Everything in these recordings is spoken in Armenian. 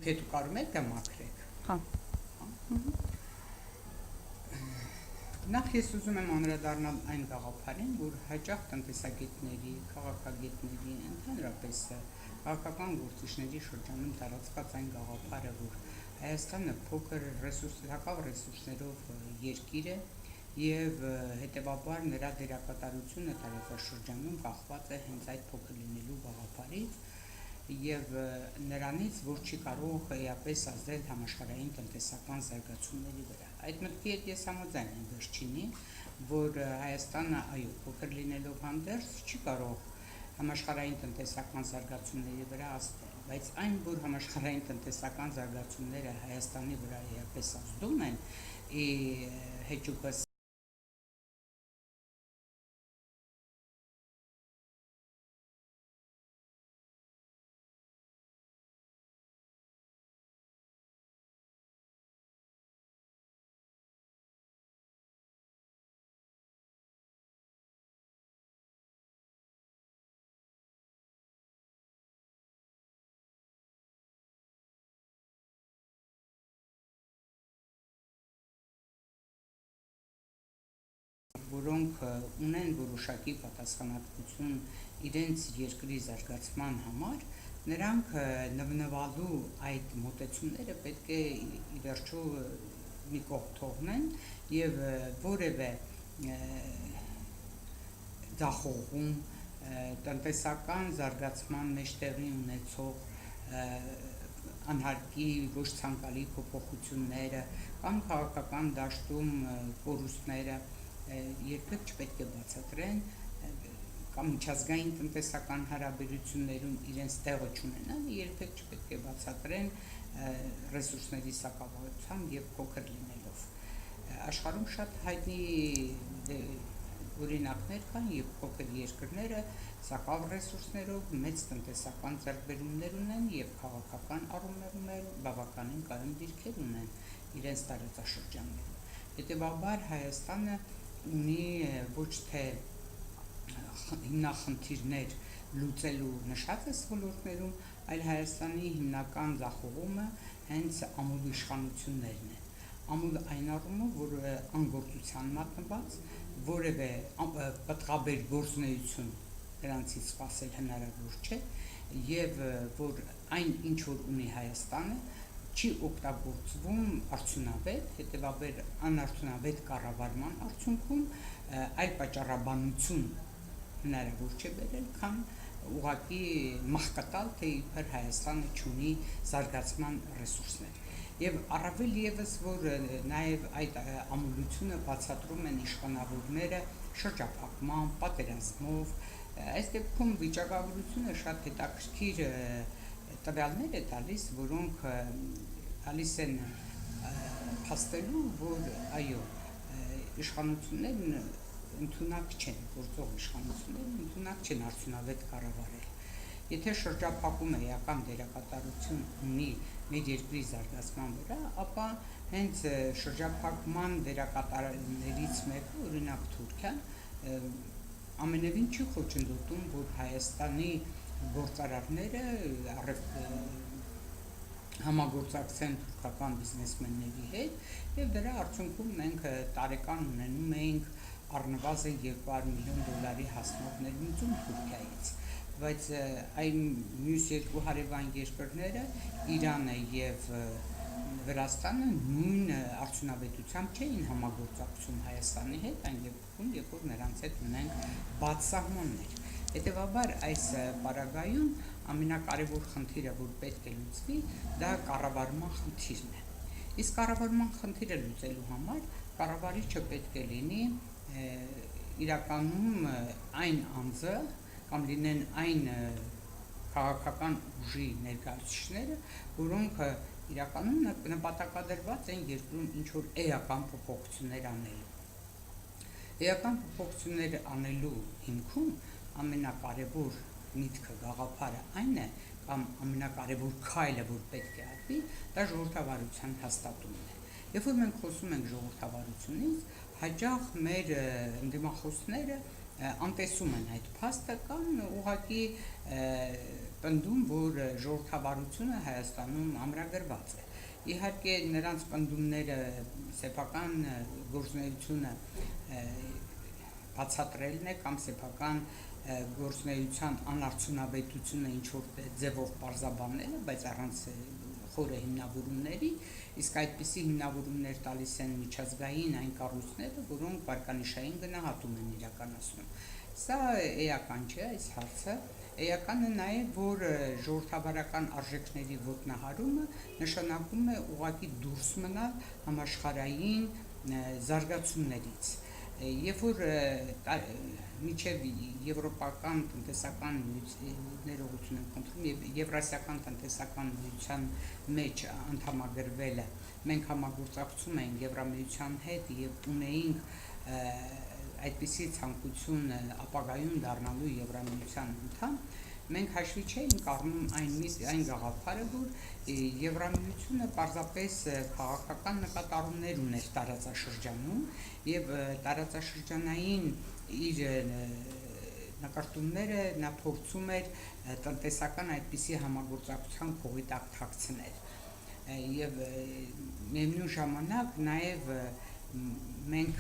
Պետք կարում եք դա մաքրեք։ Հա։ Նախ ես ուզում եմ անդրադառնալ այն գաղափարին, որ հաճախ տնտեսագետների, քաղաքագետների, ընդհանրապես քաղաքական գործիչների շրջանում տարածված այն գաղափարը, որ Հայաստանը փոքր հակավ ռեսուրսներով երկիր է եւ հետեւաբար նրա դերակատարությունը տարածաշրջանում կախված է հենց այդ փոքր լինելու գաղափարից եւ նրանից, որ չի կարող էապես ազդել համաշխարհային տնտեսական զարգացումների վրա։ Այդ մտքի հետ ես համաձայն եմ վերջինի, որ Հայաստանը այո, փոքր լինելով հանդերձ չի կարող համաշխարհային տնտեսական զարգացումների վրա ազդել, բայց այն, որ համաշխարհային տնտեսական զարգացումները Հայաստանի վրա էապես ազդում են, հեճուկս որոնք ունեն որոշակի պատասխանատվություն իրենց երկրի զարգացման համար, նրանք նվնվալու այդ մոտեցումները պետք է ի վերջո մի կողմ թողնեն եւ որևէ դախողում տնտեսական զարգացման մեջ տեղի ունեցող անհարկի ոչ ցանկալի փոփոխությունները կամ քաղաքական դաշտում կորուստները երբեք չպետք է բացատրեն կամ միջազգային տնտեսական հարաբերություններում իրենց տեղը չունենան, երբեք չպետք է բացատրեն ռեսուրսների սակավայությամբ եւ փոքր լինելով։ Աշխարհում շատ հայտնի օրինակներ կան եւ փոքր երկրները սակավ ռեսուրսներով մեծ տնտեսական ձեռքբերումներ ունեն եւ քաղաքական առումներում բավականին կայուն դիրքեր ունեն իրենց տարածաշրջաններում։ Հետեւաբար Հայաստանը ունի ոչ թե հիմնախնդիրներ լուծելու նշած ոլորտներում, այլ Հայաստանի հիմնական ձախողումը հենց ամուլ իշխանություններն են։ Ամուլ այն առումով, որ անգործության մատնված որևէ պատղաբեր գործունեություն նրանցից սպասել հնարավոր չէ եւ որ այն ինչ որ ունի Հայաստանը չի օգտագործվում արդյունավետ, հետեւաբար անարդյունավետ կառավարման արդյունքում այլ պատճառաբանություն հնարավոր չէ բերել, քան ուղղակի մահկատալ, թե իբր Հայաստանը չունի զարգացման ռեսուրսներ։ Եվ առավել եւս, որ նաեւ այդ ամուլությունը բացատրում են իշխանավորները շրջափակման, պատերազմով, այս դեպքում վիճակագրությունը շատ հետաքրքիր տվյալներ է տալիս, որոնք տալիս են փաստելու, որ այո, իշխանություններն ընդունակ չեն, գործող իշխանություններն ընդունակ չեն արդյունավետ կառավարել։ Եթե շրջափակումը էական դերակատարություն ունի մեր երկրի զարգացման վրա, ապա հենց շրջափակման դերակատարներից մեկը, օրինակ Թուրքիան, ամենևին չի խոչընդոտում, որ Հայաստանի գործարարները համագործակցեն թուրքական բիզնեսմենների հետ եւ դրա արդյունքում մենք տարեկան ունենում էինք առնվազն $200 միլիոն հասնող ներմուծում Թուրքիայից, բայց այն մյուս երկու հարևան երկրները Իրանը եւ Վրաստանը նույն արդյունավետությամբ չէին համագործակցում Հայաստանի հետ, այն դեպքում, երբ որ նրանց հետ ունենք բաց սահմաններ։ Հետևաբար այս պարագայում ամենակարևոր խնդիրը, որ պետք է լուծվի, դա կառավարման խնդիրն է։ Իսկ կառավարման խնդիրը լուծելու համար կառավարիչը պետք է լինի իրականում այն անձը կամ լինեն այն քաղաքական ուժի ներկայացուցիչները, որոնք իրականում նպատակադրված են երկրում ինչ-որ էական փոփոխություններ անելու։ Էական փոփոխություններ անելու հիմքում ամենակարևոր միտքը գաղափարը այն է, կամ ամենակարևոր քայլը, որ պետք է արվի, դա ժողովրդավարության հաստատումն է։ Երբ որ մենք խոսում ենք ժողովրդավարությունից, հաճախ մեր ընդդիմախոսները անտեսում են այդ փաստը կամ ուղղակի պնդում, որ ժողովրդավարությունը Հայաստանում ամրագրված է։ Իհարկե նրանց պնդումները սեփական գործունեությունը բացատրելն է կամ սեփական գործունեության անարդյունավետությունը ինչ-որ ձևով պարզաբանելը, բայց առանց խորը հիմնավորումների, իսկ այդպիսի հիմնավորումներ տալիս են միջազգային այն կառույցները, որոնք վարկանիշային գնահատում են իրականացնում։ Սա էական չէ այս հարցը, էականը նաև, որ ժողովրդավարական արժեքների ոտնահարումը նշանակում է ուղղակի դուրս մնալ համաշխարհային զարգացումներից։ Երբ որ միջև եվրոպական տնտեսական ներողություն են խնդրում եւ եվրասիական տնտեսական միության մեջ անդամագրվելը, մենք համագործակցում ենք Եվրամիության հետ եւ ունեինք այդպիսի ցանկություն ապագայում դառնալու Եվրամիության անդամ, մենք հաշվի չէինք առնում այն գաղափարը, որ Եվրամիությունը պարզապես քաղաքական նկատառումներ ուներ տարածաշրջանում եւ տարածաշրջանային իր նկարտումները նա փորձում էր տնտեսական այդպիսի համագործակցության փողի տակ թաքցնել եւ միևնույն ժամանակ նաեւ մենք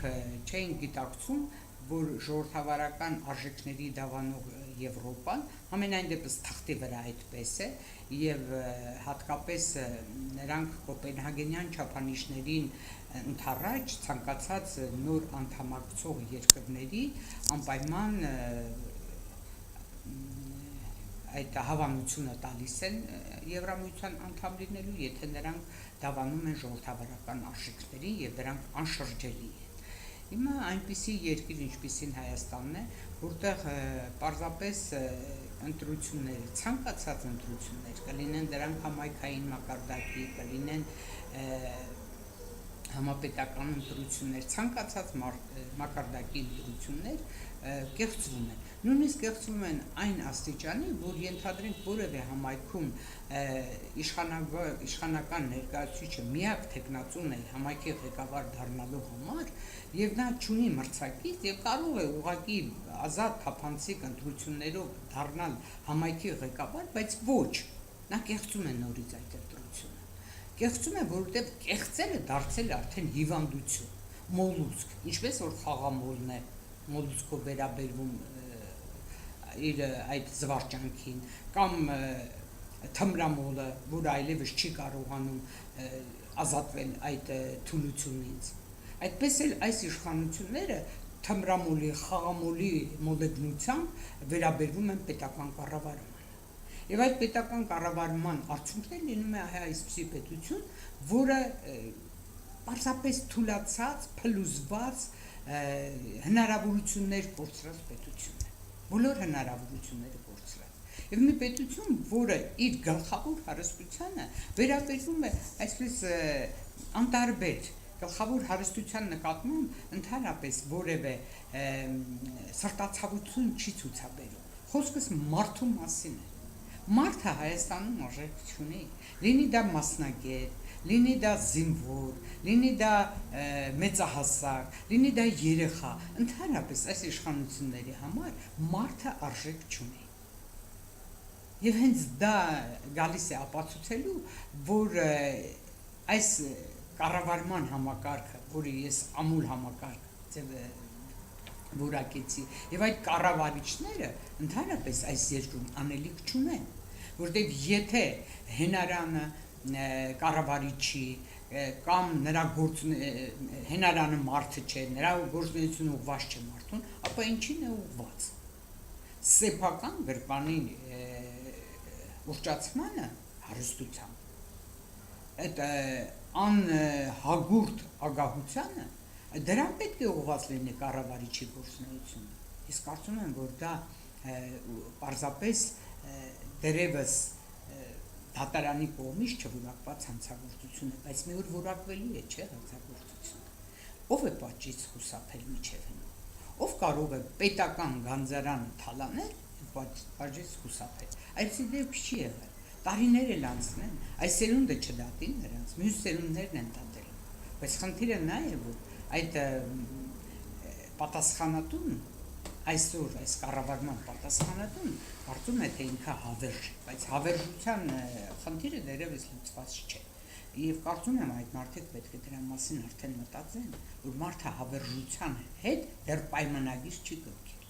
չէինք գիտակցում, որ ժողովրդավարական արժեքների դավանող Եվրոպան ամենայն դեպս թղթի վրա այդպես է եւ հատկապես նրանք կոպենհագենյան չափանիշներին ընդառաջ ցանկացած նոր անդամակցող երկրների անպայման այդ հավանությունը տալիս են Եվրամիության անդամ լինելու, եթե նրանք դավանում են ժողովրդավարական արժեքներին եւ դրանք անշրջելի են։ Հիմա այնպիսի երկիր, ինչպիսին Հայաստանն է, որտեղ պարզապես ընտրությունները, ցանկացած ընտրություններ կլինեն դրանք համայնքային մակարդակի, կլինեն համապետական ընտրություններ, ցանկացած մակարդակի ընտրություններ կեղծվում են։ Նույնիսկ կեղծվում են այն աստիճանի, որ ենթադրենք որևէ համայնքում իշխանական ներկայացուցիչը միակ թեկնածուն է համայնքի ղեկավար դառնալու համար, եւ նա չունի մրցակից եւ կարող է ուղղակի ազատ թափանցիկ ընտրություններով դառնալ համայնքի ղեկավար, բայց ոչ, նա կեղծում է նորից այդ ընտրությունը։ Կեղծում է, որովհետեւ կեղծելը դարձել է արդեն հիվանդություն, մոլուսկ, ինչպես որ խաղամոլն է մոլուսկով վերաբերվում իր այդ զվարճանքին, կամ թմրամոլը, որ այլևս չի կարողանում ազատվել այդ թուլությունից։ Այդպես էլ այս իշխանությունները թմրամոլի, խաղամոլի մոլեգնությամբ վերաբերվում են պետական կառավարմանը։ Եվ այդ պետական կառավարման արդյունքն լինում է այսպիսի պետություն, որը պարզապես թուլացած, փլուզված հնարավորություններ կորցրած պետություն է, բոլոր հնարավորությունները կորցրած։ Եվ մի պետություն, որը իր գլխավոր հարստությանը վերաբերվում է այսպես անտարբեր, գլխավոր հարստության նկատմամբ ընդհանրապես որևէ սրտացավություն չի ցուցաբերում։ Խոսքս մարդու մասին է։ Մարդը Հայաստանում արժեք չունի, լինի դա մասնագետ, լինի դա զինվոր, լինի դա մեծահասակ, լինի դա երեխա, ընդհանրապես այս իշխանությունների համար մարդը արժեք չունի։ Եվ հենց դա գալիս է ապացուցելու, որ այս կառավարման համակարգը, որը ես ամուլ համակարգ որակեցի, եւ այդ կառավարիչները ընդհանրապես այս երկրում անելիք չունեն, որտեղ եթե հենարանը կառավարիչի կամ նրա հենարանը մարդը չէ, նրա գործունեությունը ուղղված չէ մարդուն, ապա ինչին է ուղղված։ Սեփական գրպանի ուռճացմանը հարստությամբ, այդ անհագուրդ ագահությանը, դրան պետք է ուղղված լինի կառավարիչի գործունեությունը։ Ես կարծում եմ, որ դա պարզապես դերևս դատարանի կողմից չորակված հանցագործություն է, բայց մի օր որակվելու է, չէ՞, հանցագործությունը։ Ով է պատժից խուսափել միջև հիմա։ Ով կարող է պետական գանձարանը թալանել, պատժից խուսափել։ Այսի դեպք չի եղել։ Տարիներ էլ անցնեն, այս սերունդը չդատին նրանց, մյուս սերունդներն են դատել։ Բայց խնդիրը նա է, որ այդ պատասխանատուն այսօր այս կառավարման պատասխանատուն կարծում է թե ինքը հավերժ է, բայց հավերժության խնդիրը դեռևս լուծված չէ։ Եվ կարծում եմ այդ մարդիկ պետք է դրա մասին արդեն մտածեն, որ մարդը հավերժության հետ դեռ պայմանագիր չի կնքել։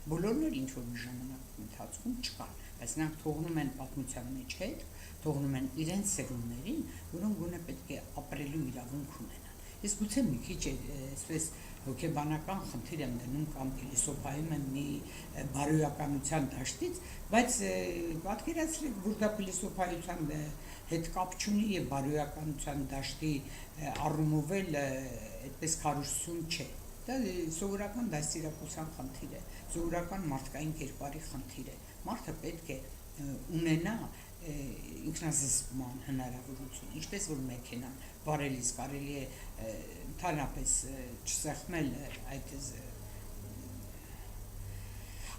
Բոլորն էլ ինչ որ մի ժամանակ ընթացքում չկան, բայց նրանք թողնում են պատմության մեջ հետ, թողնում են իրենց սերունդներին, որոնք գոնե պետք է ապրելու իրավունք ունենան։ Ես գուցե մի քիչ այսպես հոգեբանական խնդիր եմ դնում կամ փիլիսոփայում եմ մի բարոյականության դաշտից, բայց պատկերացրեք, որ դա փիլիսոփայության հետ կապ չունի եւ բարոյականության դաշտի առումով էլ այդպես քարոզություն չէ։ Դա սովորական դաստիարակության խնդիր է, սովորական մարդկային կերպարի խնդիր է։ Մարդը պետք է ունենա ինքնազսպման հնարավորություն, ինչպես որ մեքենան վարելիս կարելի է ընդհանրապես չսեղմել այդ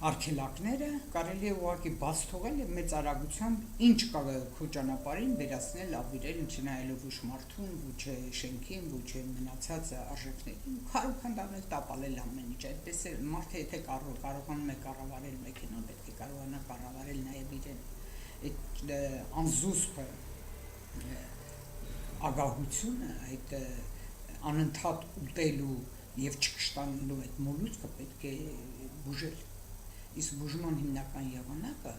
արգելակները, կարելի է ուղղակի բաց թողել եւ մեծ արագությամբ ինչ կա քո ճանապարհին վերացնել, ավիրել, չնայելով ոչ մարդուն, ոչ շենքին, ոչ մնացած արժեքներին, քարոքանդանել, տապալել ամեն ինչ։ Այդպես է մարդը եթե կարողանում է կառավարել մեքենան, պետք է կարողանա կառավարել նաեւ իրեն։ Այդ անզուսպ ագահությունը, այդ անընդհատ ուտելու եւ չկշտանալու այդ մոլուցքը պետք է բուժել։ Իսկ բուժման հիմնական եղանակը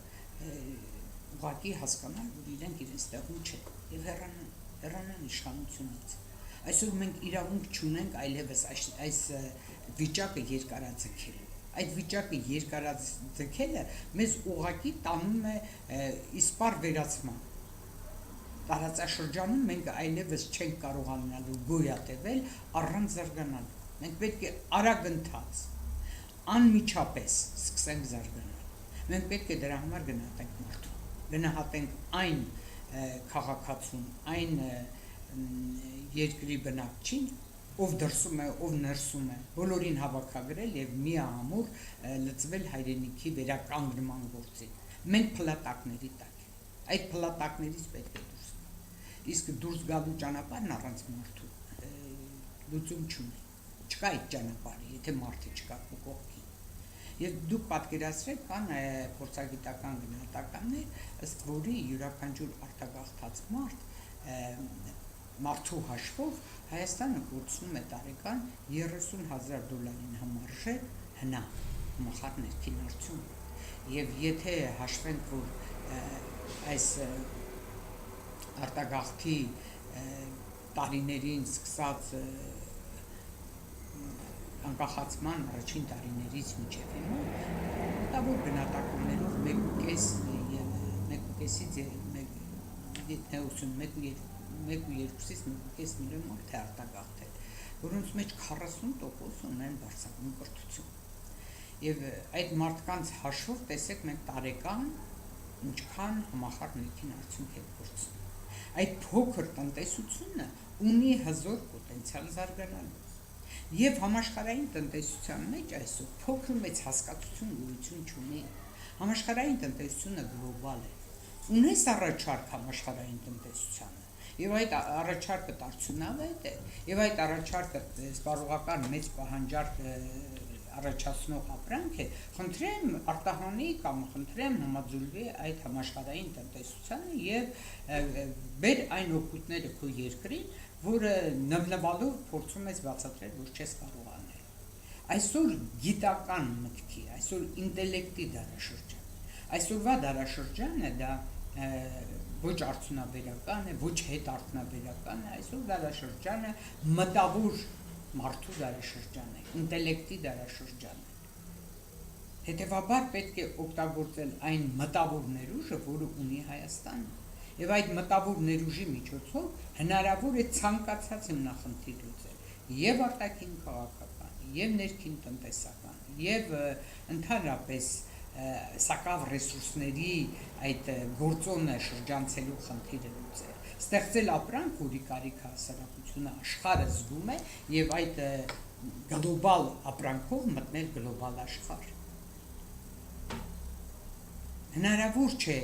ուղղակի հասկանալ, որ իրենք իրենց տեղում չեն եւ հեռանան իշխանությունից։ Այսօր մենք իրավունք չունենք այլևս այս վիճակը երկարաձգելու։ Այդ վիճակը երկարաձգելը մեզ ուղղակի տանում է իսպառ վերացման։ Տարածաշրջանում մենք այլևս չենք կարողանալու գոյատևել առանց զարգանալու։ Մենք պետք է արագ ընթաց, անմիջապես սկսենք զարգանալ։ Մենք պետք է դրա համար գնահատենք մարդուն, գնահատենք այն քաղաքացուն, այն երկրի բնակչին, ով դրսում է, ով ներսում է, բոլորին հավաքագրել եւ միահամուռ լծվել հայրենիքի վերականգնման գործին։ Մենք փլատակների տակ ենք։ Այդ փլատակներից պետք է դուրս գալ։ Իսկ դուրս գալու ճանապարհն առանց մարդու լուծում չունի։ Չկա այդ ճանապարհը, եթե մարդը չկա քո կողքին։ Եվ դուք պատկերացրեք, կան փորձագիտական գնահատականներ, ըստ որի յուրաքանչյուր արտագաղթած մարդու հաշվով Հայաստանը կորցնում է տարեկան $30,000 համարժե հնա համախառն ներքին արդյունք։ Եվ եթե հաշվենք, որ այս արտագաղթի տարիներին սկսած անկախացման առաջին տարիներից մինչև հիմա, մոտավոր գնահատականներով 1.5 եւ 1.5-ից 1.2-ից 1.5 միլիոն մարդ է արտագաղթել, որոնց մեջ 40% ունեն բարձրագույն կրթություն։ Եվ այդ մարդկանց հաշվով տեսեք մենք տարեկան ինչքան համախառն ներքին արդյունք է կորցնում։ Այդ փոքր տնտեսությունը ունի հզոր պոտենցիալ զարգանալու։ Եվ համաշխարհային տնտեսության մեջ այսօր փոքր մեծ հասկացություն գոյություն չունի։ Համաշխարհային տնտեսությունը գլոբալ է։ Ունես առաջարկ համաշխարհային տնտեսությանը, եւ այդ առաջարկը արդյունավետ է, եւ այդ առաջարկը սպառողական մեծ պահանջարկ առաջացնող ապրանք է, խնդրեմ արտահանի կամ խնդրեմ համաձուլվի այդ համաշխարհային տնտեսությանը եւ բեր այն օգուտները քո երկրին, որը նվնվալով փորձում ես բացատրել, որ չես կարող անել։ Այսօր գիտական մտքի, այսօր ինտելեկտի դարաշրջան։ Այսօրվա դարաշրջանը դա ոչ արդյունաբերական է, ոչ հետարդյունաբերական է, այսօր դարաշրջանը մտավոր մարդու դարաշրջան է, ինտելեկտի դարաշրջան է։ Հետևաբար պետք է օգտագործել այն մտավոր ներուժը, որը ունի Հայաստանը։ Եվ այդ մտավոր ներուժի միջոցով հնարավոր է ցանկացած հիմնախնդիր լուծել եւ արտաքին քաղաքական, եւ ներքին տնտեսական, եւ ընդհանրապես սակավ ռեսուրսների այդ գործոնը շրջանցելու խնդիրը լուծել, ստեղծել ապրանք, որի կարիքը հասարակությունը աշխարհը զգում է եւ այդ գլոբալ ապրանքով մտնել գլոբալ աշխարհ։ Հնարավոր չէ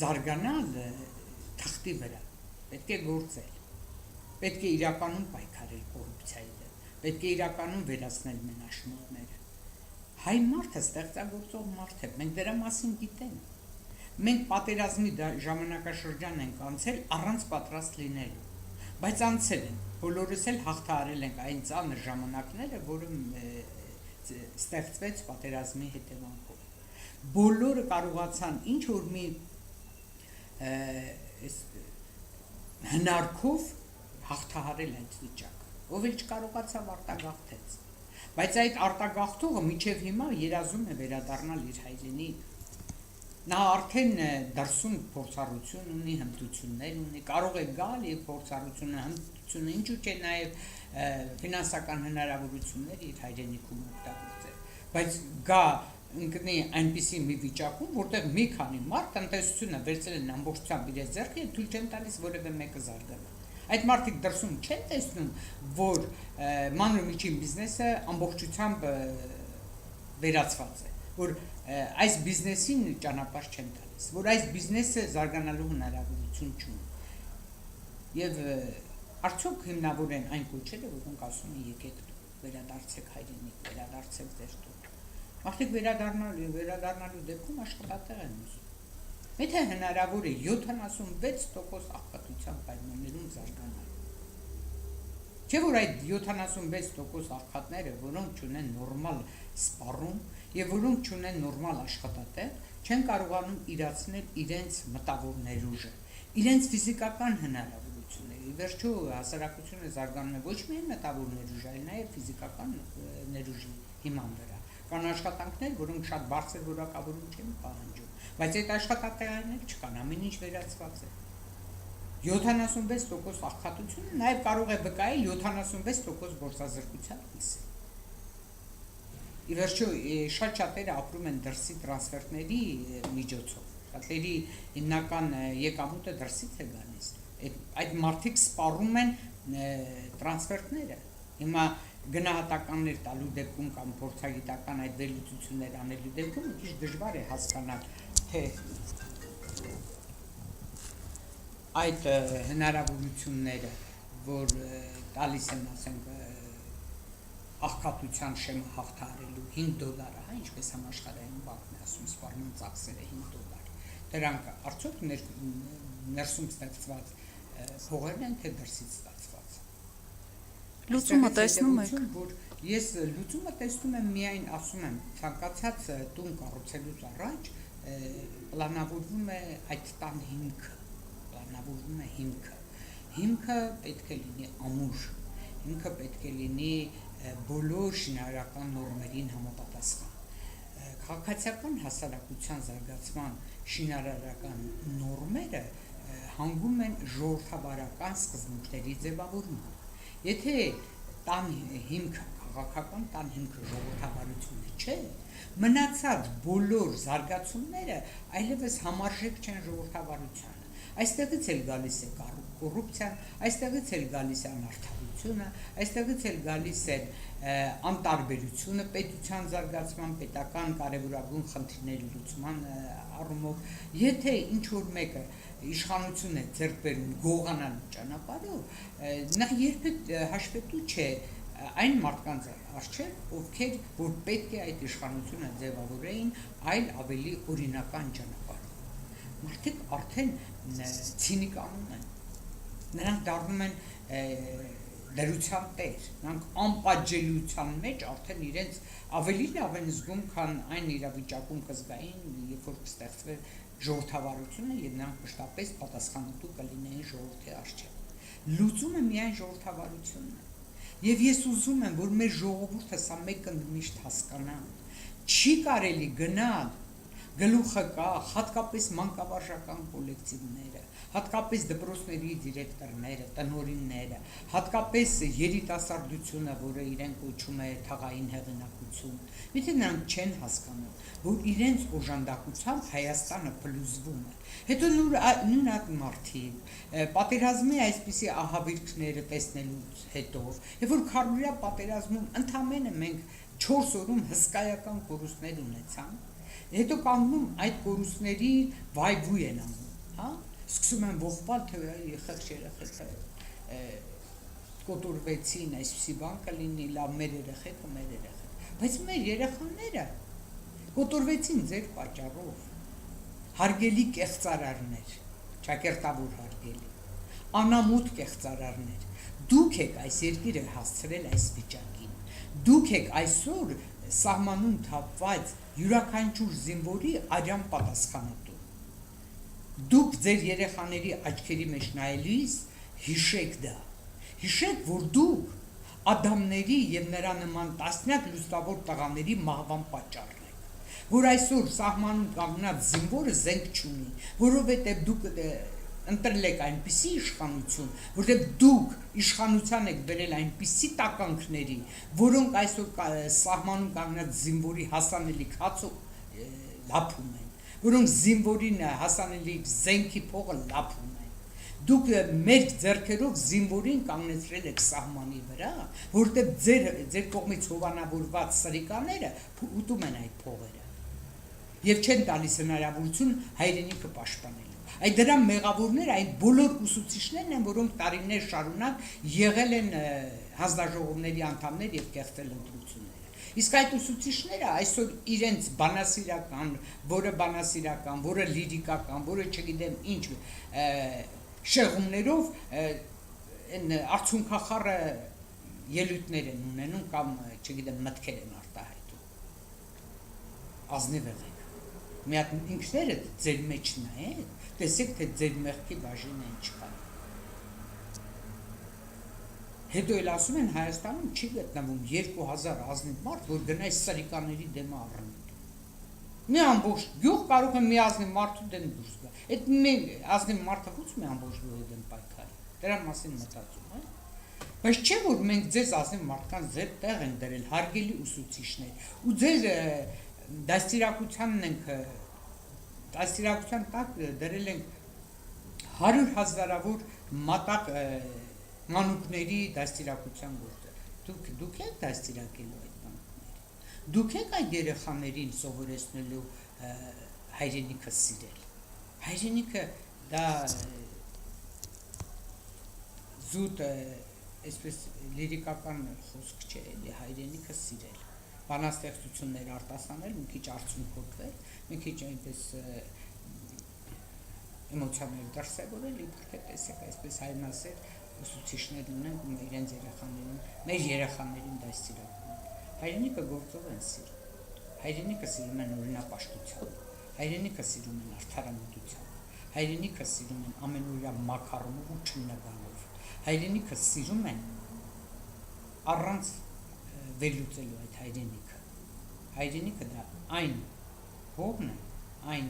զարգանալ թղթի վրա, պետք է գործել, պետք է իրականում պայքարել կոռուպցիայի դեմ, պետք է իրականում վերացնել մենաշնորհները։ հայ մարդը ստեղծագործող մարդ է, մենք դրա մասին գիտենք։ Մենք պատերազմի ժամանակաշրջան ենք անցել առանց պատրաստ լինելու, բայց անցել են, բոլորս էլ հաղթահարել ենք այն ծանր ժամանակները, որը ստեղծվեց պատերազմի հետևանքով։ Բոլորը կարողացան ինչ որ մի հնարքով հաղթահարել այդ վիճակը, ով էլ չկարողացավ արտագաղթեց, բայց այդ արտագաղթողը մինչև հիմա երազում է վերադառնալ իր հայրենիք։ Նա արդեն դրսում փորձառություն ունի, հմտություններ ունի, կարող է գալ եւ փորձառությունը, հմտությունը, ինչու՞ չէ նաեւ ֆինանսական հնարավորություններ իր հայրենիքում օգտագործել, բայց գա ընկնի այնպիսի մի վիճակում, որտեղ մի քանի մարդ տնտեսությունը վերցրել են ամբողջությամբ իրենց ձեռքը եւ թույլ չեն տալիս որևէ մեկը զարգանա։ Այդ մարդիկ դրսում չեն տեսնում, որ մանր ու միջին բիզնեսը ամբողջությամբ վերացված է, որ այս բիզնեսին ճանապարհ չեն տալիս, որ այս բիզնեսը զարգանալու հնարավորություն չունի։ Եվ արդյոք հիմնավոր են այն կոչերը, որոնք ասում են եկեք վերադարձեք հայրենիք, վերադարձեք ձեր տուն։ Մարդիկ վերադառնալու դեպքում աշխատատեղ են ուզում։ Եթե հնարավոր է 76% աղքատության պայմաններում զարգանալ։ Չէ՞ որ այդ 76% աղքատները, որոնք չունեն նորմալ սպառում եւ որոնք չունեն նորմալ աշխատատեղ, չեն կարողանում իրացնել իրենց մտավոր ներուժը, իրենց ֆիզիկական հնարավորությունները։ Ի վերջո հասարակությունը զարգանում է ոչ միայն մտավոր ներուժ, այլ նաեւ ֆիզիկական ներուժի հիման վրա։ Կան աշխատանքներ, որոնք շատ բարձր որակավորում չեն պահանջում, բայց այդ աշխատատեղերներ չկան, ամեն ինչ վերացված է։ 76% աղքատությունը նաև կարող է վկայել 76% գործազրկության մասին։ Ի վերջո շատ շատերը ապրում են դրսի տրանսֆերտների միջոցով։ Շատերի հիմնական եկամուտը դրսից է գալիս։ Այդ մարդիկ սպառում են տրանսֆերտները։ Հիմա գնահատականներ տալու դեպքում կամ փորձագիտական այդ վերլուծություններ անելու դեպքում մի քիչ դժվար է հասկանալ, թե այդ հնարավորությունները, որ տալիս են, ասենք, աղքատության շեմը հաղթահարելու $5, հա, ինչպես համաշխարհային բանկն է ասում, սպառման ծախսերը $5, դրանք արդյոք ներսում ստեղծված փողերն են, թե դրսից ստացված։ Լուծումը տեսնում եք։ Որ ես լուծումը տեսնում եմ միայն, ասում եմ, ցանկացած տուն կառուցելուց առաջ պլանավորվում է այդ տան հիմքը, պլանավորվում է հիմքը։ Հիմքը պետք է լինի ամուր, հիմքը պետք է լինի բոլոր շինարարական նորմերին համապատասխան։ Քաղաքացիական հասարակության զարգացման շինարարական նորմերը հանգում են ժողովրդավարական սկզբունքների ձևավորման։ Եթե տան հիմքը, քաղաքական տան հիմքը ժողովրդավարությունը չէ, մնացած բոլոր զարգացումները այլևս համարժեք չեն ժողովրդավարությանը։ Այստեղից էլ գալիս է կոռուպցիան, այստեղից էլ գալիս է անարդարությունը, այստեղից էլ գալիս է անտարբերությունը պետության զարգացման, պետական կարևորագույն խնդիրների լուծման առումով։ Եթե ինչ-որ մեկը իշխանություն է ձեռք բերում գողանալու ճանապարհով, նա երբեք հաշվետու չէ այն մարդկանց առջև, ովքեր որ պետք է այդ իշխանությունը ձևավորեին այլ ավելի օրինական ճանապարհով։ Մարդիկ արդեն ցինիկանում են, նրանք դառնում են դրության տեր, նրանք անպատժելիության մեջ արդեն իրենց ավելի լավ են զգում, քան այն իրավիճակում կզգային, երբ որ կստեղծվեր ժողովրդավարությունը եւ նրանք մշտապես պատասխանատու կլինեին ժողովրդի առջև։ Լուծումը միայն ժողովրդավարությունն է։ Եվ ես ուզում եմ, որ մեր ժողովուրդը սա մեկը միշտ հասկանա։ Չի կարելի գնալ գլուխը կա, հատկապես մանկավարժական կոլեկտիվները, հատկապես դպրոցների դիրեկտորները, տնօրինները, հատկապես երիտասարդությունը, որը իրեն կոչում է թաղային հեղինակություն, միթե նրանք չեն հասկանում, որ իրենց օժանդակությամբ Հայաստանը փլուզվում է։ Հետո նույն այդ մարդիկ պատերազմի այսպիսի ահաբիրքները տեսնելուց հետո, երբ որ քարորիա պատերազմում ընդամենը մենք 4 օրում հսկայական կորուստներ ունեցանք, հետո կանգնում այդ կորուստների վայվույ են անում, հա, սկսում են ողբալ, թե խեղճ երեխեքը կոտորվեցին, այսպիսի բան կլինի, լավ մեր երեխեքը, բայց մեր երեխաները կոտորվեցին ձեր պատճառով, հարգելի կեղծարարներ, ճակերտավոր հարգելի, անամոթ կեղծարարներ, դուք եք այս երկիրը հասցրել այս վիճակին, դուք եք այսօր սահմանում թափված յուրաքանչյուր զինվորի արյան պատասխանատու, դուք ձեր երեխաների աչքերի մեջ նայելիս հիշեք դա, հիշեք, որ դուք ադամների և նրա նման տասնյակ լուսավոր տղաների մահվան պատճառն եք, որ այսօր սահմանում կանգնած զինվորը զենք չունի, որովհետև դուք ընտրել եք այնպիսի իշխանություն, որտեղ դուք իշխանության եք բերել այնպիսի տականքների, որոնք այսօր սահմանում կանգնած զինվորի հասանելի հացը լափում են, որոնք զինվորին հասանելի զենքի փողը լափում են, դուք մեր ձեռքերով զինվորին կանգնեցրել եք սահմանի վրա, որտեղ ձեր կողմից հովանավորված սրիկաները ուտում են այդ փողերը և չեն տալիս հնարավորություն հայրենիքը պաշտպանելու։ Այդ դրա մեղավորները այն բոլոր ուսուցիչներն են, որոնք տարիներ շարունակ եղել են հանձնաժողովների անդամներ և կեղծել ընտրությունները։ Իսկ այդ ուսուցիչները այսօր իրենց բանասիրական, որը բանասիրական, որը լիրիկական, որը չգիտեմ ինչ շեղումներով արդյունքախառը ելույթներ են ունենում կամ չգիտեմ մտքեր են արտահայտում։ Ազնիվ եղեք։ Մի հատ ինքներդ ձեր մեջ նայեք, տեսեք, թե ձեր մեղքի բաժին են չկան։ Հետո էլ ասում են Հայաստանում չի գտնվում 2000 ազնիվ մարդ, որ գնա այս սրիկաների դեմը առնի։ Մի ամբողջ գյուղ կարող է մի ազնիվ մարդու դեմ դուրս գա։ Այդ մի ազնիվ մարդը ո՞ց մի ամբողջ գյուղի դեմ պայքարի։ Դրա մասին մտածում եք։ Բայց չէ որ մենք ձեզ ազնիվ մարդկանց ձեր տեղ են դրել հարգելի ուսուցիչներ, ու ձեր դաստիարակության տակ դրել ենք 100 հազարավոր մատակ մանուկների դաստիարակության գործը։ Դուք եք դաստիարակելու այդ մանուկներին։ Դուք եք այդ երեխաներին սովորեցնելու հայրենիքը սիրել։ Հայրենիքը դա զուտ այսպես լիրիկական խոսք չէ, էլի հայրենիքը սիրել։ Բանաստեղծություններ արտասանել, մի քիչ արդյունքոտվել, մի քիչ այնպես էմոցիաներ դրսևորել, իբրև տեսեք այսպես հայրենասեր ուսուցիչներ ունենք ու իրենց երեխաներին, մեր երեխաներին դաստիարակում են։ Հայրենիքը գործով են սիրում։ Հայրենիքը սիրում են օրինապաշտությամբ, հայրենիքը սիրում են արդարամտությամբ, հայրենիքը սիրում են ամենօրյա մաքարումով ու չննվանով, հայրենիքը սիրում են առանց վերլուծելու այդ հայրենիքը։ Հայրենիքը դա այն հողն է, այն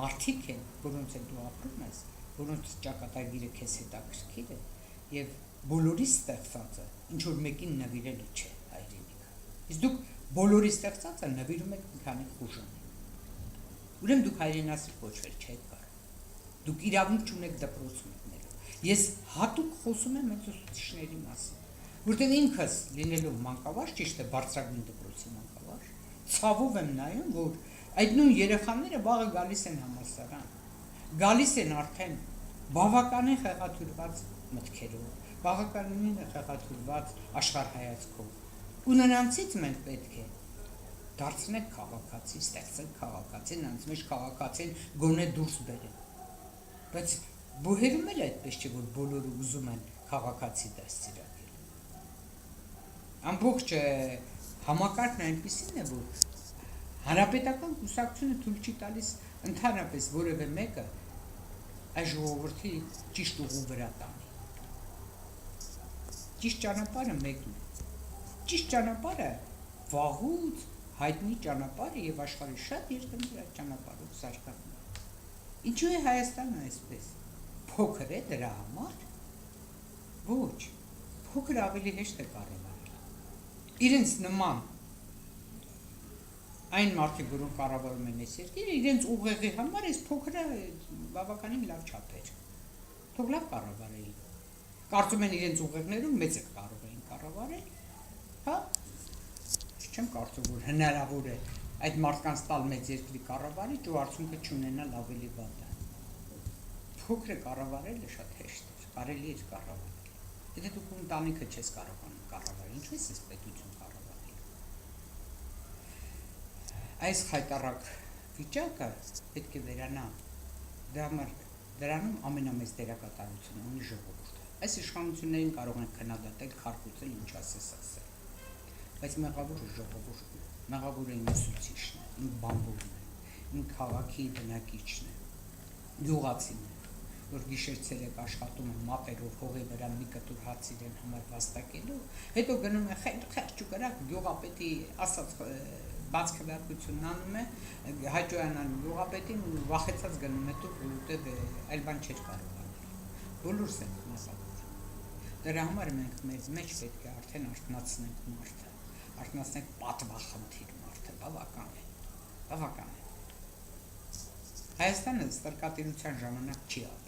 մարդիկ են, որոնց հետ դու ապրում ես, որոնց ճակատագիրը քեզ հետաքրքիր է և բոլորի ստեղծածը ինչ-որ մեկին նվիրելը չէ հայրենիքը։ Իսկ դուք բոլորի ստեղծածը նվիրում եք մի քանի խուժանի։ Ուրեմն դուք հայրենասեր կոչվել չեք կարող։ Դուք իրավունք չունեք դպրոցում մտնելու։ Ես հատուկ խոսում եմ այդ ուսուցիչների մասին, որտեղ ինքս լինելով մանկավարժ, ճիշտ է բարձրագույն դպրոցի մանկավարժ, ցավով եմ նայում, որ այդ նույն երեխաները վաղը գալիս են համալսարան, գալիս են արդեն բավականին խեղաթյուրված մտքերով, բավականին խեղաթյուրված աշխարհայացքով, ու նրանցից մենք պետք է դարձնենք քաղաքացի, ստեղծենք քաղաքացի, նրանց մեջ քաղաքացին գոնե դուրս բերեն, բայց բուհերում էլ այդպես չէ, որ բոլորը ուզում են քաղաքացի դաստիարակել։ Ամբողջ համակարգն այնպիսին է, որ հանրապետական կուսակցությունը թույլ չի տալիս ընդհանրապես որևէ մեկը այս ժողովրդի ճիշտ ուղու վրա տանի։ Ճիշտ ճանապարհը մեկն է։ Ճիշտ ճանապարհը վաղուց հայտնի ճանապարհը եւ աշխարհի շատ երկրներ այդ ճանապարհով սարքանում են։ Ինչու է Հայաստանը այսպես։ Փոքր է դրա համար։ Ոչ, փոքր ավելի հեշտ է կառավարել։ Իրենց նման այն մարդիկ, որոնք կառավարում են այս երկիրը, իրենց ուղեղի համար այս փոքրը բավականին լավ չափ էր։ Թող լավ կառավարեին։ Կարծում են իրենց ուղեղներում մեծ է կարող էին կառավարել, հա։ Չեմ կարծում, որ հնարավոր է այդ մարդկանց տալ մեծ երկրի կառավարիչ ու արդյունքը չունենալ ավելի վատ է։ Փոքրը կառավարելը շատ հեշտ է, կարելի է կառավարել։ Եթե դու քո ընտանիքը չես կարողանում կառավարել, ինչու ես պետություն կառավարել։ Այս խայտառակ վիճակը պետք է վերանա, դրանում ամենամեծ դերակատարություն ունի ժողովուրդը։ Այս իշխանություններին կարող են քննադատել, քարկոծել, ինչ ասես ասել, բայց մեղավորը ժողովուրդն է, մեղավորը իմ ուսուցիչն է, իմ բանվորն է, իմ քաղաքի բնակիչն է, գյուղացին է, որ գիշեր-ցերեկ աշխատում են մատերով հողի վրա մի կտոր հաց իրեն համար վաստակելու, հետո գնում է խեղճ ու կրակ գյուղապետի ասած բաց քվեարկությունն անում է, հաճոյանան գյուղապետին ու վախեցած գնում է տուր, որովհետև այլ բան չէր կարող անել։ Բոլորս ենք մեղավոր։ Դրա համար մենք մեզ մեջ պետք է արդեն արթնացնենք մարդը, արթնացնենք պատվախնդիր մարդը, բավական է, բավական է։ Հայաստանը ստրկատիրության ժամանակ չի ապրել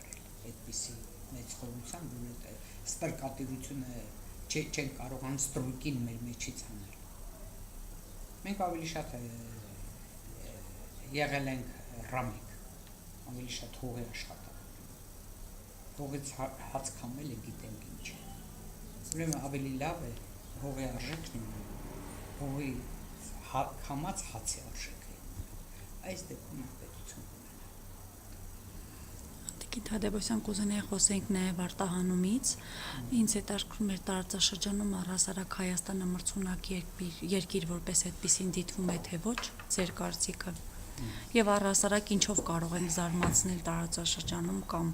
այդպիսի մեծ խորությամբ, որ ստրկատիրությունը չեն կարողանում ստրույկին մեր մեջից անել։ Մենք ավելի շատ եղել ենք ռամիկ, ավելի շատ հողի աշխատանք, հողից հաց քամելը գիտենք ինչ է, ուրեմն ավելի լավ է հողի արժեքն իմանալ, հողի քամած հացի արժեքը իմանալ, այս դեպքում պետություն Թադևոսյան կուզենայի խոսենք նաև արտահանումից, ինձ հետաքրքրում էր տարածաշրջանում առհասարակ Հայաստանը մրցունակ երկիր որպես այդպեսին դիտվում է թե ոչ, ձեր կարծիքը, եւ առհասարակ ինչով կարող ենք զարմացնել տարածաշրջանում կամ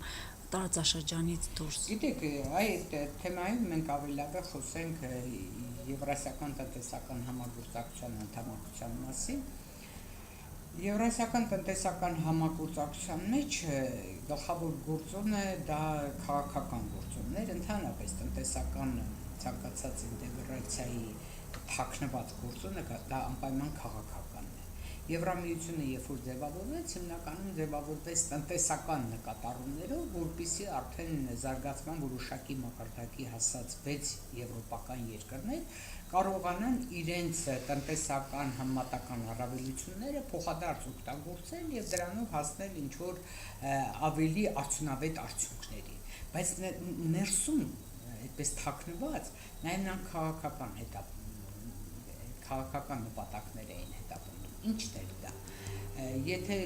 տարածաշրջանից դուրս։ Գիտեք, այդ թեմայում մենք ավելի լավ է խոսենք Եվրասիական տնտեսական համագործակցության անդամակցության մասին։ Եվրասիական տնտեսական համագործակցության մեջ գլխավոր գործոնը դա քաղաքական գործոններ, ընդհանրապես տնտեսական ցանկացած ինտեգրացիայի թաքնված գործոնը դա անպայման քաղաքականն է։ Եվրամիությունը երբ որ ձևավորվեց, հիմնականում ձևավորվեց տնտեսական նկատառումներով, որպեսզի արդեն զարգացման որոշակի մակարդակի հասած 6 եվրոպական երկրներ կարողանան իրենց տնտեսական համատական առավելությունները փոխադարձ օգտագործել եւ դրանով հասնել ինչ-որ ավելի արդյունավետ արդյունքների, բայց ներսում այդպես թաքնված նաեւ նա քաղաքական նպատակներ էին հետապնդում, ինչն էր դա։ Եթե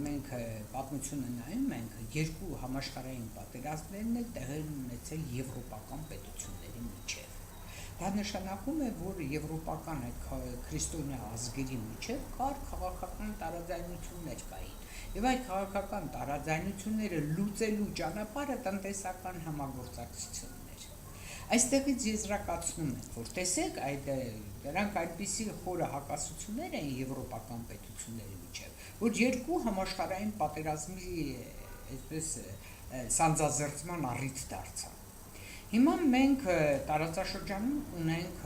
մենք պատմությունը նայում ենք, երկու համաշխարհային պատերազմներն էլ տեղի են ունեցել եվրոպական պետությունների միջև։ Դա նշանակում է, որ եվրոպական այդ քրիստոնյա ազգերի միջև կար քաղաքական տարաձայնություններ կային։ Եվ այդ քաղաքական տարաձայնությունները լուծելու ճանապարհը տնտեսական համագործակցությունն էր։ Այստեղից եզրակացնում են, որ տեսեք, դրանք այդպիսի խորը հակասություններ են եվրոպական պետությունների միջև, որ երկու համաշխարհային պատերազմի այսպես սանձազերծման առիթ դարձան։ Հիմա մենք տարածաշրջանում ունենք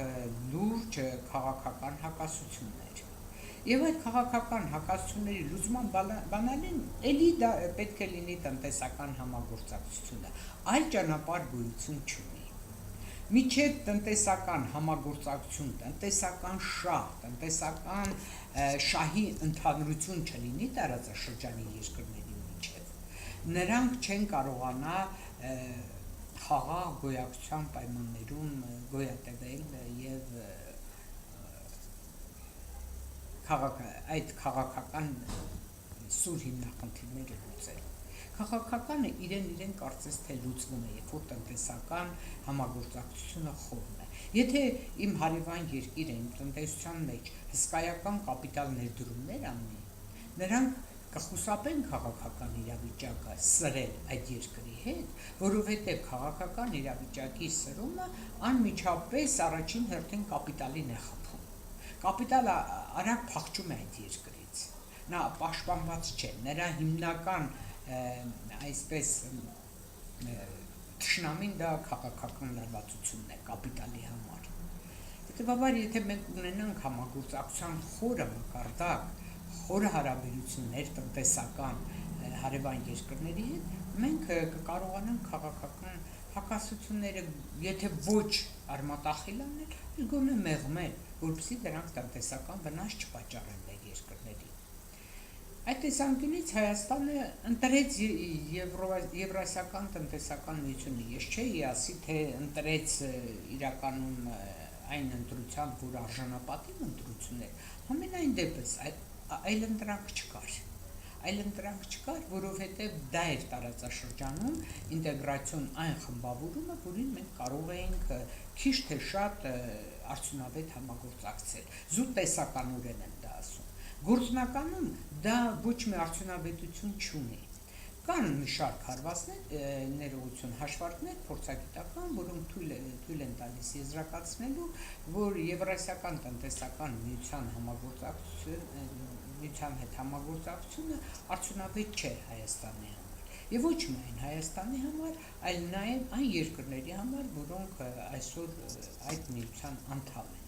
լուրջ քաղաքական հակասություններ։ Եվ այդ քաղաքական հակասությունների լուծման բանալին էլի դա պետք է լինի տնտեսական համագործակցությունը, այլ ճանապարհ գոյություն չունի։ Միջև տնտեսական համագործակցություն, տնտեսական շահ, տնտեսական շահի ընդհանրություն չլինի տարածաշրջանի երկրների միջև, նրանք չեն կարողանա խաղաղ գոյակցության պայմաններում գոյատևել եւ այդ քաղաքական սուր հիմնախնդիրները լուծել։ Քաղաքականը իրեն կարծես թե լուծվում է, երբ որ տնտեսական համագործակցությունը խորն է։ Եթե իմ հարևան երկիրը իմ տնտեսության մեջ հսկայական կապիտալ ներդրումներ անի, նրանք կխուսափեն քաղաքական իրավիճակը սրել այդ երկրի հետ, որովհետև քաղաքական իրավիճակի սրումը անմիջապես առաջին հերթին կապիտալին է խփում։ Կապիտալը արագ փախչում է այդ երկրից։ Նա պաշտպանված չէ, նրա հիմնական այսպես թշնամին դա քաղաքական լարվածությունն է կապիտալի համար։ Հետևաբար, եթե մենք ունենանք համագործակցության խորը մակարդակ, խորը հարաբերություններ տնտեսական հարևան երկրների հետ, մենք կկարողանանք քաղաքական հակասությունները, եթե ոչ արմատախիլ անել, գոնե մեղմել, որպեսզի դրանք տնտեսական վնաս չպատճառեն մեր երկրներին։ Այդ տեսանկյունից Հայաստանը ընտրեց Եվրասիական տնտեսական միությունը, ես չէի ասի, թե ընտրեց իրականում այն ընտրությամբ, որ արժանապատիվ ընտրություն է, ամենայն դեպս այլընտրանք չկար, որովհետև դա էր տարածաշրջանում ինտեգրացիոն այն խմբավորումը, որին մենք կարող էինք քիչ թե շատ արդյունավետ համագործակցել։ Զուտ տեսականորեն եմ դա ասում։ Գործնականում դա ոչ մի արդյունավետություն չունի։ Կան մի շարք հարվածներ, ներողություն, հաշվարկներ փորձագիտական, որոնք թույլ են տալիս եզրակացնելու, որ Եվրասիական տնտեսական միության հետ համագործակցությունը արդյունավետ չէ Հայաստանի համար։ Եվ ոչ միայն Հայաստանի համար, այլ նաև այն երկրների համար, որոնք այսօր այդ միության անդամ են։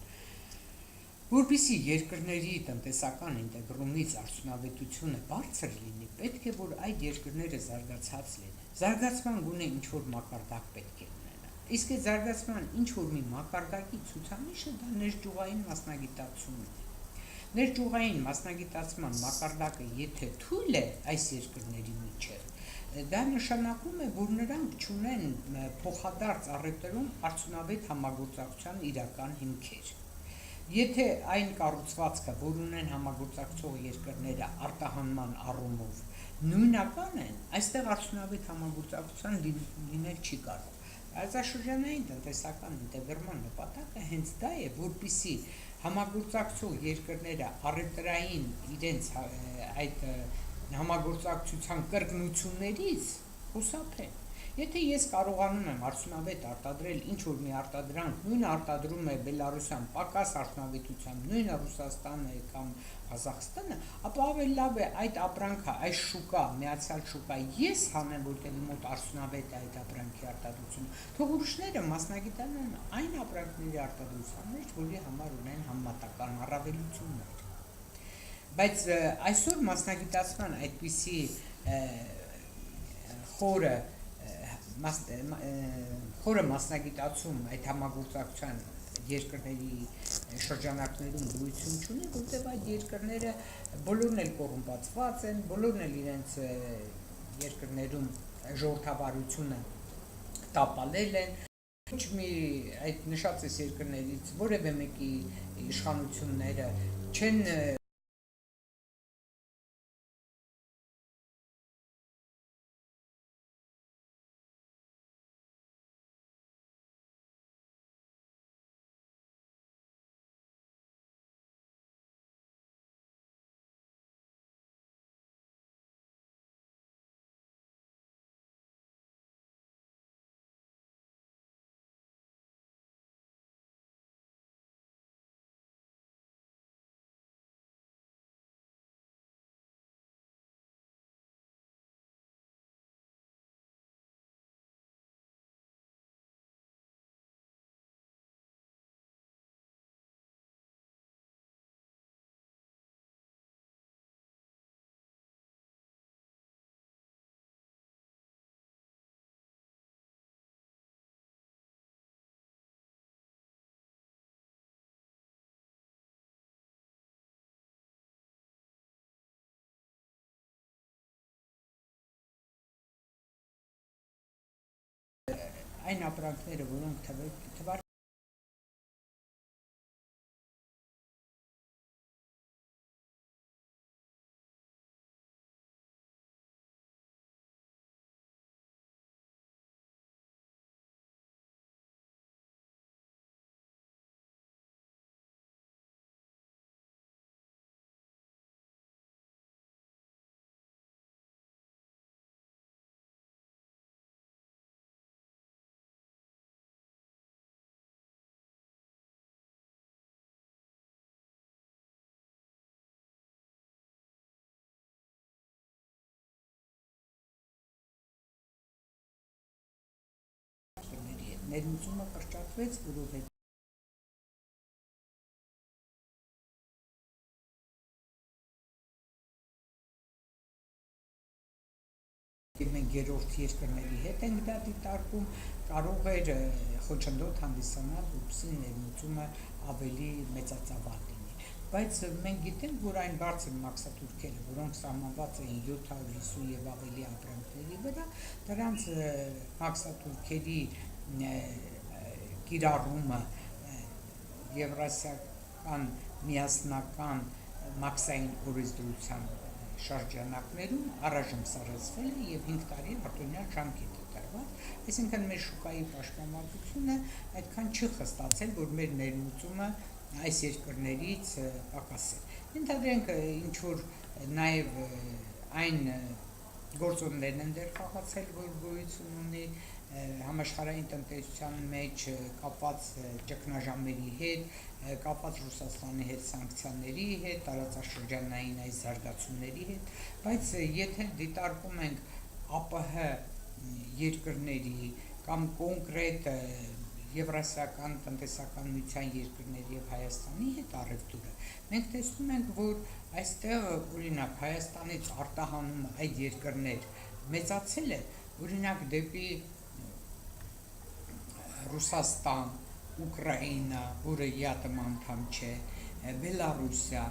Որպեսզի երկրների տնտեսական ինտեգրումից արդյունավետությունը բարձր լինի, պետք է որ այդ երկրները զարգացած լինեն։ Զարգացման գոնե ինչ-որ մակարդակ պետք է ունենա։ Իսկ այդ զարգացման ինչ-որ մի մակարդակի ցուցանիշը դա ներճյուղային մասնագիտացումն է։ Ներճյուղային մասնագիտացման մակարդակը եթե թույլ է այս երկրների միջև, դա նշանակում է, որ նրանք չունեն փոխադարձ առևտրում արդյունավետ համագործակցության իրական հիմքեր։ Եթե այն կառուցվածքը, որ ունեն համագործակցող երկրները արտահանման առումով նույնական են, այստեղ արդյունավետ համագործակցության լինել չի կարող։ Տարածաշրջանային տնտեսական ինտեգրման նպատակը հենց դա է, որպեսզի համագործակցող երկրները առևտրային իրենց այդ համագործակցության կրկնություններից խուսափեն։ Եթե ես կարողանում եմ արդյունավետ արտադրել ինչ-որ մի արտադրանք, նույնը արտադրում է Բելարուսյան, պակաս արդյունավետությամբ, նույնը Ռուսաստանը կամ Ղազախստանը, ապա ավելի լավ է այդ ապրանքը, այս շուկա, միացյալ շուկա ես հանեմ, որտեղ մոտ արդյունավետ է այդ ապրանքի արտադրությունը, թող ուրիշները մասնագիտանան այն ապրանքների արտադրության մեջ, որի համար ունեն համեմատական առավելություններ։ Բայց այսօր մասնագիտացման այդպիսի խորը մասնագիտացում այդ համագործակցության երկրների շրջանակներում գույություն չունի, որտեղ այդ երկրները բոլորն էլ կոռումպացված են, բոլորն էլ իրենց երկրներում ժողովրդավարությունը տապալել են, ոչ մի այդ նշած երկրներից որևէ մեկի իշխանությունները չեն այն ապրանքները, որոնք ներմուծումը կրճատվեց, որովհետև մենք երրորդ երկրների հետ ենք դա դիտարկում, կարող էր խոչընդոտ հանդիսանալ, որպեսզի ներմուծումը ավելի մեծածավալ լինի։ Բայց մենք գիտենք, որ այն բարձր մաքսատուրքերը, որոնք սահմանված էին 750 եւ ավելի ապրանքների վրա, դրանց մաքսատուրքերի կիրառումը Եվրասիական միասնական մաքսային օրենսդրության շրջանակներում առայժմ սառեցվել է եւ 5 տարի արտոնյալ ժամկետ է տրված, այսինքն մեր շուկայի պաշտպանվածությունը այդքան չի խստացել, որ մեր ներմուծումը այս երկրներից պակասել։ Ենթադրենք ինչ որ նաեւ այն գործոններն են դեր խաղացել, որ գոյություն ունի համաշխարհային տնտեսության մեջ կապված ճգնաժամերի հետ, կապված Ռուսաստանի հետ սանկցիաների հետ, տարածաշրջանային այս զարգացումների հետ, բայց եթե դիտարկում ենք ԱՊՀ երկրների կամ կոնկրետ Եվրասիական տնտեսական միության երկրների եւ Հայաստանի հետ առևտուրը, մենք տեսնում ենք, որ այստեղ օրինակ Հայաստանից արտահանումը այդ երկրներ մեծացել է, օրինակ դեպի Ռուսաստան, Ուկրաինա, որը ԵԱՏՄ անդամ չէ, Բելարուսիա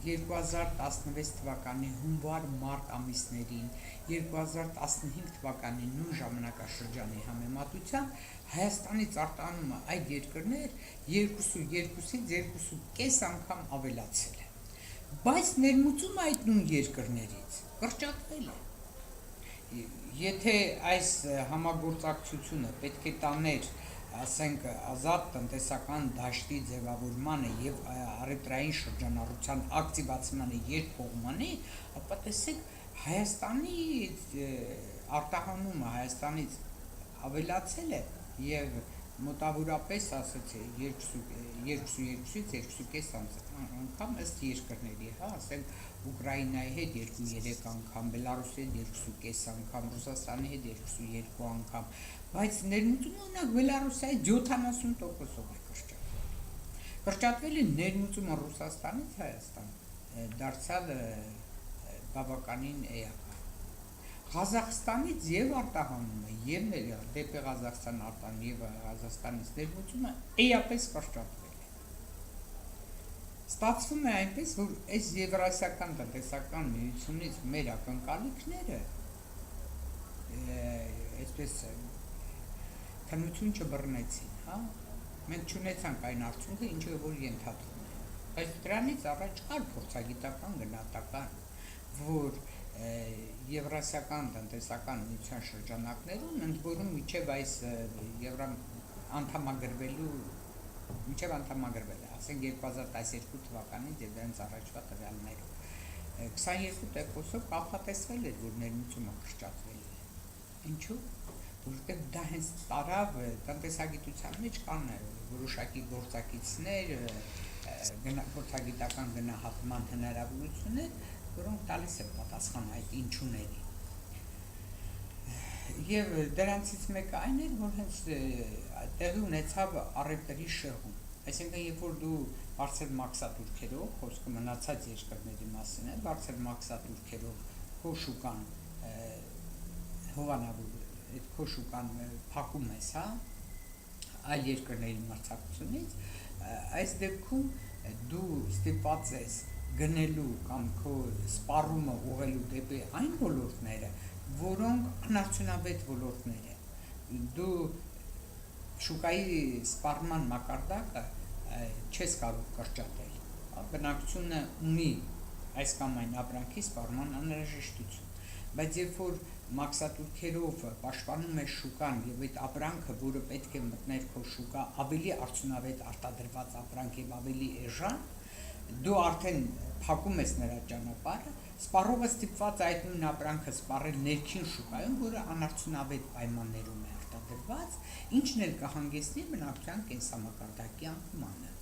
2016 թվականի հունվար-մարտ ամիսներին, 2015 թվականի նույն ժամանակաշրջանի համեմատությամբ Հայաստանից արտահանումը այդ երկրներ 2.2-ից 2.5 անգամ ավելացել է, բայց ներմուծումը այդ նույն երկրներից կրճատվել է։ Եթե այս համագործակցությունը պետք է տաներ, ասենք, ազատ տնտեսական դաշտի ձևավորմանը եւ առևտրային շրջանառության ակտիվացմանը երկկողմանի, ապա տեսեք Հայաստանի արտահանումը Հայաստանից ավելացել է եւ մոտավորապես ասացի 2.2-ից 2.5 անգամ ըստ երկրների, հա, ասենք Ուկրաինայի հետ 2-3 անգամ, Բելարուսի հետ 2.5 անգամ, Ռուսաստանի հետ 2.2 անգամ, բայց ներմուծումը օրինակ Բելարուսիայի 70%-ով է կրճատվել է ներմուծումը Ռուսաստանից Հայաստան, դարձյալ բավականին էական։ Ղազախստանից եւ արտահանումը եւ դեպի Ղազախստան արտահան եւ Ղազախստանից ներմուծումը էապես կրճատվել է։ Ստացվում է այնպես, որ այս Եվրասիական տնտեսական միությունից մեր ակնկալիքները այսպես քննություն չբռնեցին, հա։ Մենք չունեցանք այն արդյունքը, ինչը որ ենթադրում է։ Բայց դրանից առաջ կար փորձագիտական գնահատական, որ Եվրասիական տնտեսական միության շրջանակներում ընդ որում միջև այս անդամագրվել է, ասենք 2012 թվականից եւ դրանից առաջվա տվյալներով 22%-ով կանխատեսվել էր, որ ներմուծումը կրճատվել է։ Ինչու՞։ Որովհետեւ դա հենց տարավ տնտեսագիտության մեջ կան որոշակի գործակիցներ, փորձագիտական գնահատման հնարավորություններ, որոնք տալիս են պատասխան այդ ինչուների։ Եվ դրանցից մեկը այն էր, որ հենց տեղի ունեցավ առևտրի շեղում։ Այսինքն, երբ որ դու բարձր մաքսատուրքերով, խոսքը մնացած երկրների մասին է, բարձր մաքսատուրքերով քո շուկան հովանավոր, այդ քո շուկան փակում ես, հա, այլ երկրների մրցակցությունից, այս դեպքում դու ստիպված ես գնելու կամ քո սպառումը ուղղելու դեպի այն ոլորտները, որոնք անարդյունավետ ոլորտներ են։ Դու շուկայի սպառման մակարդակը չես կարող կրճատել։ Բնակչությունը ունի այս կամ այն ապրանքի սպառման անհրաժեշտություն, բայց երբ որ մաքսատուրքերով պաշտպանում է շուկան եւ այդ ապրանքը, որը պետք է մտներ քո շուկա, ավելի արդյունավետ արտադրված ապրանք եւ ավելի էժան, դու արդեն փակում ես նրա ճանապարհը, սպառողը ստիպված այդ նույն ապրանքը սպառել ներքին շուկայում, որը անարդյունավետ պայմաններում է արտադրված, ինչն էլ կհանգեցնի բնակչության կենսամակարդակի անկմանը։